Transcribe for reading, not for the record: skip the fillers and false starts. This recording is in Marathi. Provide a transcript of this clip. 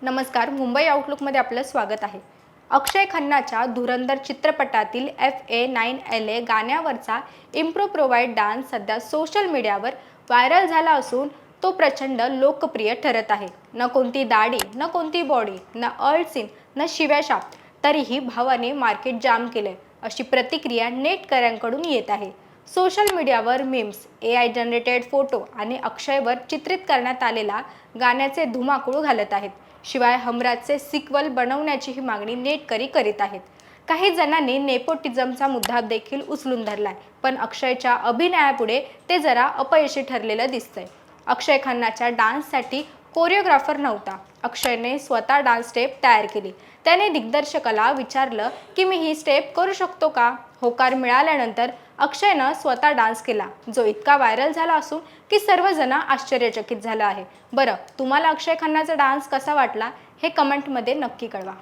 नमस्कार, मुंबई आउटलुकमध्ये आपलं स्वागत आहे. अक्षय खन्नाच्या धुरंधर चित्रपटातील FA9LA गाण्यावरचा इम्प्रोवाइज्ड डान्स सध्या सोशल मीडियावर व्हायरल झाला असून तो प्रचंड लोकप्रिय ठरत आहे. न कोणती दाढी, न कोणती बॉडी, न अल्ट सीन, न शिव्याशाप, तरीही भावाने मार्केट जाम केले अशी प्रतिक्रिया नेटकऱ्यांकडून येत आहे. सोशल मीडियावर मीम्स, AI जनरेटेड फोटो आणि अक्षयवर चित्रित करण्यात आलेला गाण्याचे धुमाकूळ घालत आहेत. शिवाय हमराजचे सिक्वल बनवण्याचीही मागणी नेटकरी करीत आहेत. काही जणांनी नेपोटिझमचा मुद्दा देखील उचलून धरलाय, पण अक्षयच्या अभिनयापुढे ते जरा अपयशी ठरलेलं दिसतंय. अक्षय खन्नाच्या डान्ससाठी कोरिओग्राफर नव्हता. अक्षयने स्वतः डान्स स्टेप तयार केली. त्याने दिग्दर्शकाला विचारलं की मी ही स्टेप करू शकतो का? होकार मिळाल्यानंतर अक्षयनं स्वतः डान्स केला, जो इतका व्हायरल झाला असून की सर्वजण आश्चर्यचकित झालं आहे. बरं, तुम्हाला अक्षय खन्नाचा डान्स कसा वाटला हे कमेंटमध्ये नक्की कळवा.